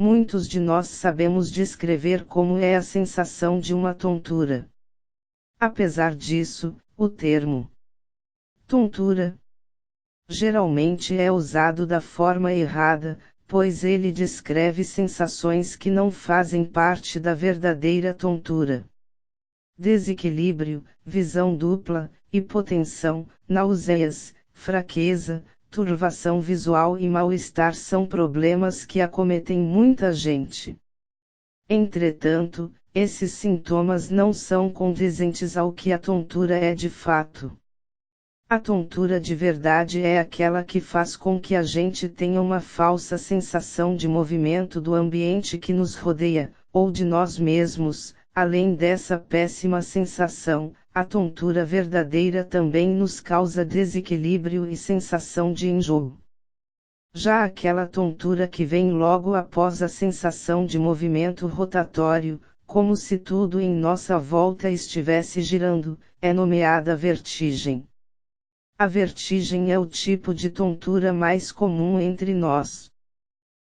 Muitos de nós sabemos descrever como é a sensação de uma tontura. Apesar disso, o termo tontura geralmente é usado da forma errada, pois ele descreve sensações que não fazem parte da verdadeira tontura. Desequilíbrio, visão dupla, hipotensão, náuseas, fraqueza, turvação visual e mal-estar são problemas que acometem muita gente. Entretanto, esses sintomas não são condizentes ao que a tontura é de fato. A tontura de verdade é aquela que faz com que a gente tenha uma falsa sensação de movimento do ambiente que nos rodeia, ou de nós mesmos. Além dessa péssima sensação, a tontura verdadeira também nos causa desequilíbrio e sensação de enjoo. Já aquela tontura que vem logo após a sensação de movimento rotatório, como se tudo em nossa volta estivesse girando, é nomeada vertigem. A vertigem é o tipo de tontura mais comum entre nós.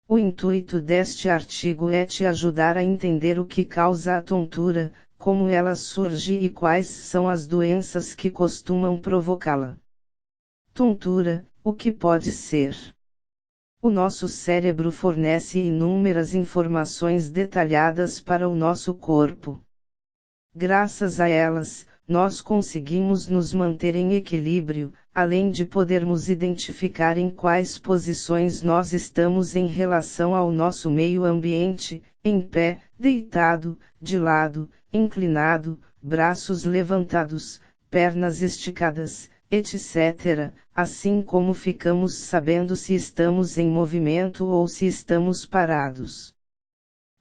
O intuito deste artigo é te ajudar a entender o que causa a tontura, como ela surge e quais são as doenças que costumam provocá-la. Tontura, o que pode ser? O nosso cérebro fornece inúmeras informações detalhadas para o nosso corpo. Graças a elas, nós conseguimos nos manter em equilíbrio, além de podermos identificar em quais posições nós estamos em relação ao nosso meio ambiente, em pé, deitado, de lado, inclinado, braços levantados, pernas esticadas, etc., assim como ficamos sabendo se estamos em movimento ou se estamos parados.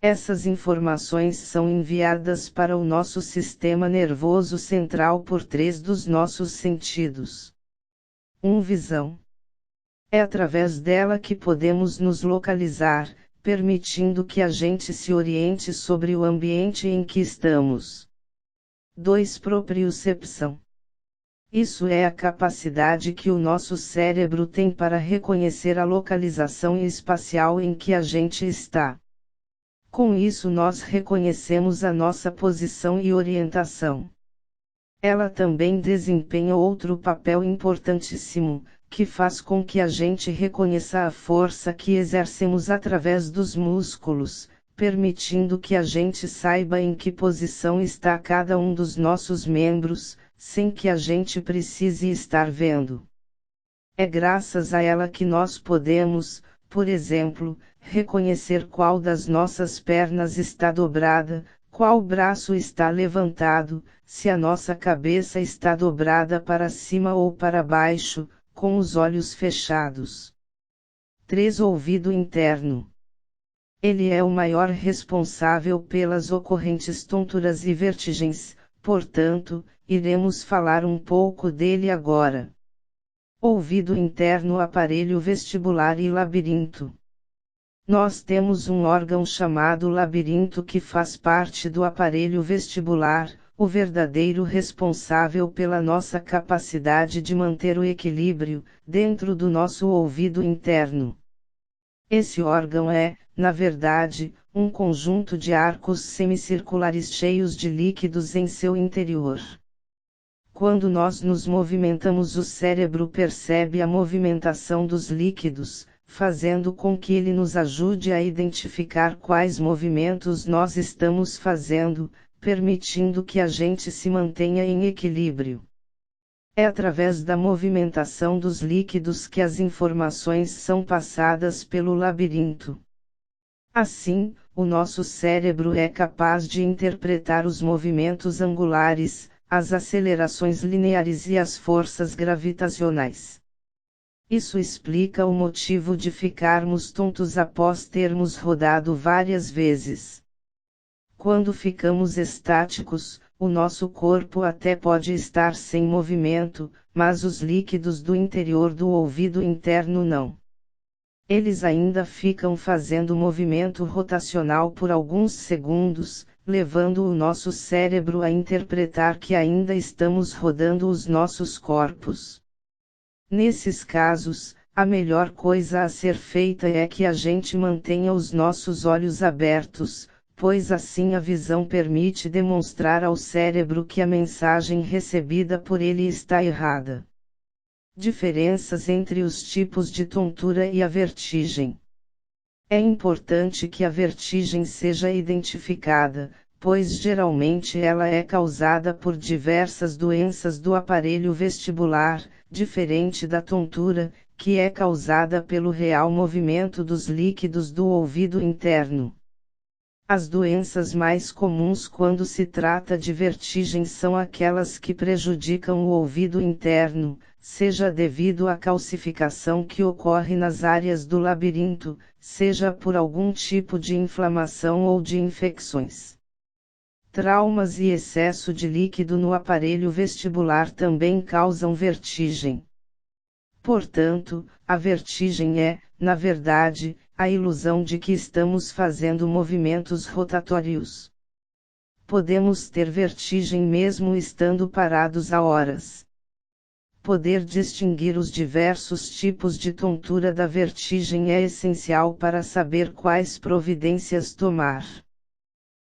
Essas informações são enviadas para o nosso sistema nervoso central por 3 dos nossos sentidos. 1. Visão. É através dela que podemos nos localizar, permitindo que a gente se oriente sobre o ambiente em que estamos. 2. Propriocepção. Isso é a capacidade que o nosso cérebro tem para reconhecer a localização espacial em que a gente está. Com isso nós reconhecemos a nossa posição e orientação. Ela também desempenha outro papel importantíssimo, que faz com que a gente reconheça a força que exercemos através dos músculos, permitindo que a gente saiba em que posição está cada um dos nossos membros, sem que a gente precise estar vendo. É graças a ela que nós podemos, por exemplo, reconhecer qual das nossas pernas está dobrada, qual braço está levantado, se a nossa cabeça está dobrada para cima ou para baixo, com os olhos fechados. 3. Ouvido interno. Ele é o maior responsável pelas ocorrentes tonturas e vertigens, portanto, iremos falar um pouco dele agora. Ouvido interno, aparelho vestibular e labirinto. Nós temos um órgão chamado labirinto que faz parte do aparelho vestibular, o verdadeiro responsável pela nossa capacidade de manter o equilíbrio, dentro do nosso ouvido interno. Esse órgão é, na verdade, um conjunto de arcos semicirculares cheios de líquidos em seu interior. Quando nós nos movimentamos, o cérebro percebe a movimentação dos líquidos, fazendo com que ele nos ajude a identificar quais movimentos nós estamos fazendo, permitindo que a gente se mantenha em equilíbrio. É através da movimentação dos líquidos que as informações são passadas pelo labirinto. Assim, o nosso cérebro é capaz de interpretar os movimentos angulares, as acelerações lineares e as forças gravitacionais. Isso explica o motivo de ficarmos tontos após termos rodado várias vezes. Quando ficamos estáticos, o nosso corpo até pode estar sem movimento, mas os líquidos do interior do ouvido interno não. Eles ainda ficam fazendo movimento rotacional por alguns segundos, levando o nosso cérebro a interpretar que ainda estamos rodando os nossos corpos. Nesses casos, A melhor coisa a ser feita é que a gente mantenha os nossos olhos abertos, pois assim a visão permite demonstrar ao cérebro que a mensagem recebida por ele está errada. Diferenças entre os tipos de tontura e a vertigem. É importante que a vertigem seja identificada, pois geralmente ela é causada por diversas doenças do aparelho vestibular, diferente da tontura, que é causada pelo real movimento dos líquidos do ouvido interno. As doenças mais comuns quando se trata de vertigem são aquelas que prejudicam o ouvido interno, seja devido à calcificação que ocorre nas áreas do labirinto, seja por algum tipo de inflamação ou de infecções. Traumas e excesso de líquido no aparelho vestibular também causam vertigem. Portanto, a vertigem é, na verdade, a ilusão de que estamos fazendo movimentos rotatórios. Podemos ter vertigem mesmo estando parados há horas. Poder distinguir os diversos tipos de tontura da vertigem é essencial para saber quais providências tomar.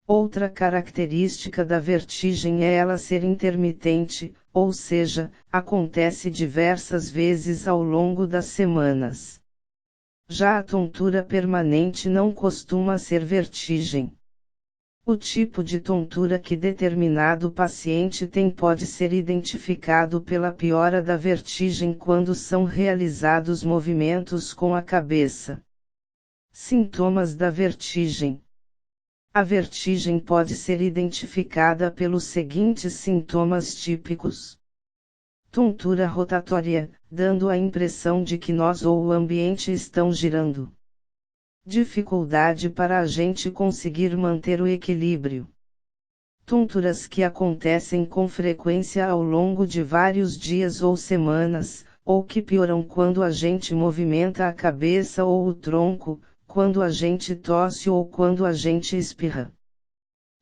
Outra característica da vertigem é ela ser intermitente, ou seja, acontece diversas vezes ao longo das semanas. Já a tontura permanente não costuma ser vertigem. O tipo de tontura que determinado paciente tem pode ser identificado pela piora da vertigem quando são realizados movimentos com a cabeça. Sintomas da vertigem. A vertigem pode ser identificada pelos seguintes sintomas típicos. Tontura rotatória, dando a impressão de que nós ou o ambiente estão girando. Dificuldade para a gente conseguir manter o equilíbrio. Tonturas que acontecem com frequência ao longo de vários dias ou semanas, ou que pioram quando a gente movimenta a cabeça ou o tronco, quando a gente tosse ou quando a gente espirra.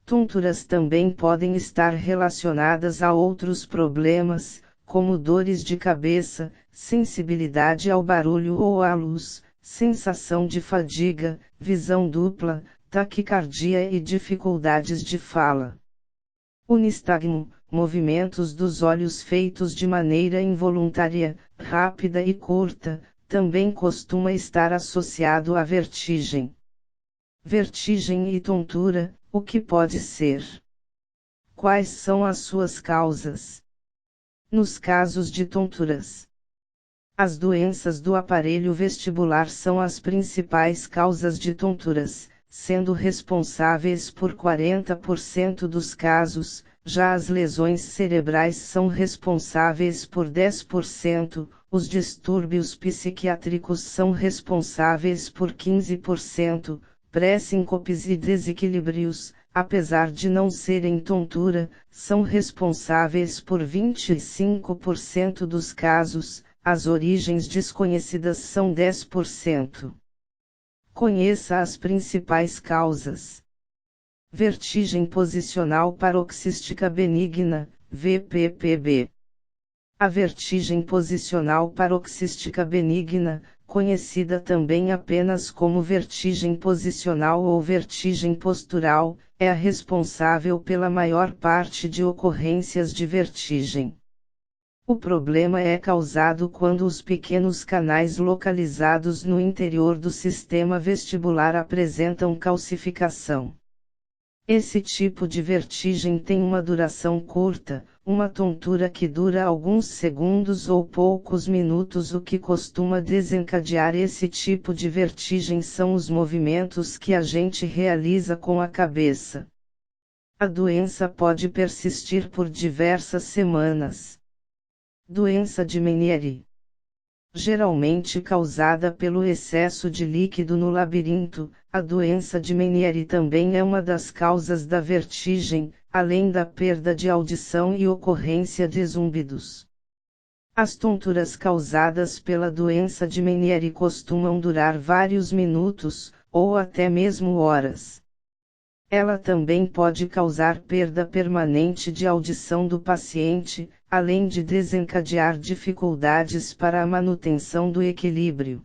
Tonturas também podem estar relacionadas a outros problemas, como dores de cabeça, sensibilidade ao barulho ou à luz, sensação de fadiga, visão dupla, taquicardia e dificuldades de fala. O nistagmo, movimentos dos olhos feitos de maneira involuntária, rápida e curta, também costuma estar associado à vertigem. Vertigem e tontura, o que pode ser? Quais são as suas causas? Nos casos de tonturas, as doenças do aparelho vestibular são as principais causas de tonturas, sendo responsáveis por 40% dos casos, já as lesões cerebrais são responsáveis por 10%, os distúrbios psiquiátricos são responsáveis por 15%, pré-síncopes e desequilíbrios, apesar de não serem tontura, são responsáveis por 25% dos casos, as origens desconhecidas são 10%. Conheça as principais causas. Vertigem posicional paroxística benigna, VPPB. A vertigem posicional paroxística benigna, conhecida também apenas como vertigem posicional ou vertigem postural, é a responsável pela maior parte de ocorrências de vertigem. O problema é causado quando os pequenos canais localizados no interior do sistema vestibular apresentam calcificação. Esse tipo de vertigem tem uma duração curta, uma tontura que dura alguns segundos ou poucos minutos. O que costuma desencadear esse tipo de vertigem são os movimentos que a gente realiza com a cabeça. A doença pode persistir por diversas semanas. Doença de Meniere. Geralmente causada pelo excesso de líquido no labirinto, a doença de Meniere também é uma das causas da vertigem, além da perda de audição e ocorrência de zumbidos. As tonturas causadas pela doença de Meniere costumam durar vários minutos, ou até mesmo horas. Ela também pode causar perda permanente de audição do paciente, além de desencadear dificuldades para a manutenção do equilíbrio.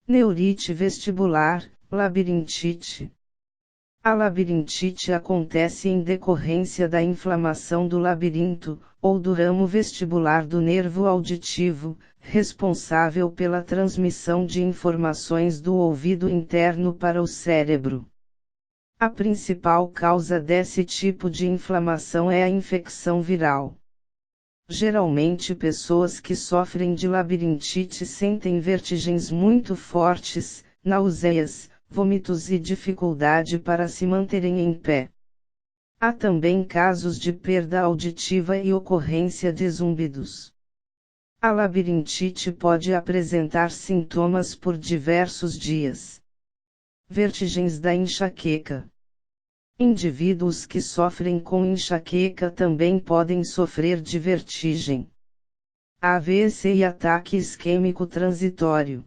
Neurite vestibular, labirintite. A labirintite acontece em decorrência da inflamação do labirinto, ou do ramo vestibular do nervo auditivo, responsável pela transmissão de informações do ouvido interno para o cérebro. A principal causa desse tipo de inflamação é a infecção viral. Geralmente pessoas que sofrem de labirintite sentem vertigens muito fortes, náuseas, vômitos e dificuldade para se manterem em pé. Há também casos de perda auditiva e ocorrência de zumbidos. A labirintite pode apresentar sintomas por diversos dias. Vertigens da enxaqueca. Indivíduos que sofrem com enxaqueca também podem sofrer de vertigem. AVC e ataque isquêmico transitório.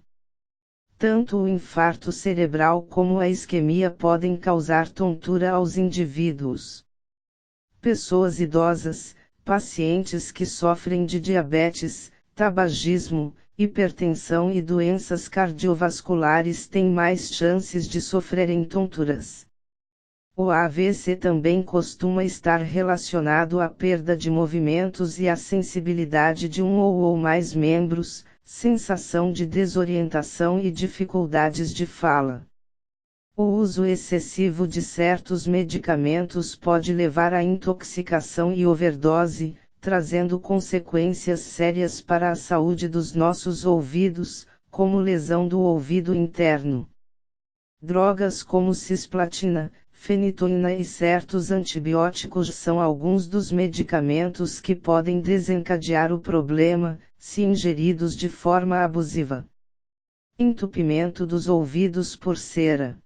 Tanto o infarto cerebral como a isquemia podem causar tontura aos indivíduos. Pessoas idosas, pacientes que sofrem de diabetes, tabagismo, hipertensão e doenças cardiovasculares têm mais chances de sofrerem tonturas. O AVC também costuma estar relacionado à perda de movimentos e à sensibilidade de um ou mais membros, sensação de desorientação e dificuldades de fala. O uso excessivo de certos medicamentos pode levar à intoxicação e overdose, trazendo consequências sérias para a saúde dos nossos ouvidos, como lesão do ouvido interno. Drogas como cisplatina, fenitoína e certos antibióticos são alguns dos medicamentos que podem desencadear o problema, se ingeridos de forma abusiva. Entupimento dos ouvidos por cera.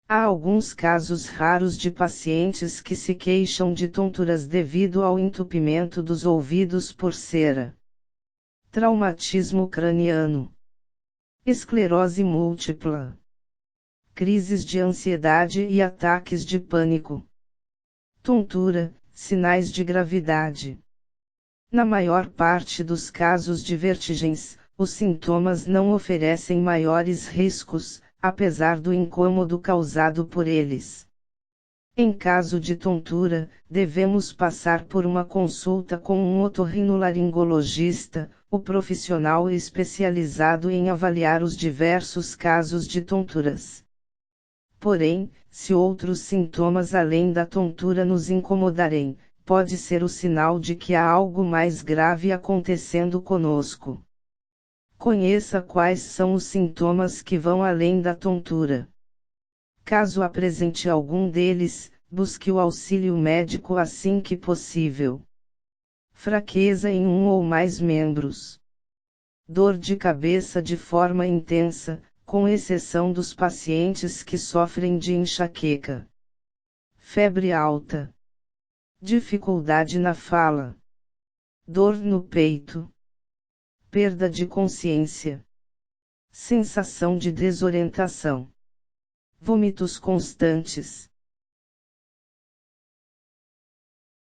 Há alguns casos raros de pacientes que se queixam de tonturas devido ao entupimento dos ouvidos por cera. Traumatismo craniano. Esclerose múltipla. Crises de ansiedade e ataques de pânico. Tontura, sinais de gravidade. Na maior parte dos casos de vertigens, os sintomas não oferecem maiores riscos, apesar do incômodo causado por eles. Em caso de tontura, devemos passar por uma consulta com um otorrinolaringologista, o profissional especializado em avaliar os diversos casos de tonturas. Porém, se outros sintomas além da tontura nos incomodarem, pode ser o sinal de que há algo mais grave acontecendo conosco. Conheça quais são os sintomas que vão além da tontura. Caso apresente algum deles, busque o auxílio médico assim que possível. Fraqueza em um ou mais membros. Dor de cabeça de forma intensa, com exceção dos pacientes que sofrem de enxaqueca. Febre alta. Dificuldade na fala. Dor no peito. Perda de consciência. Sensação de desorientação. Vômitos constantes.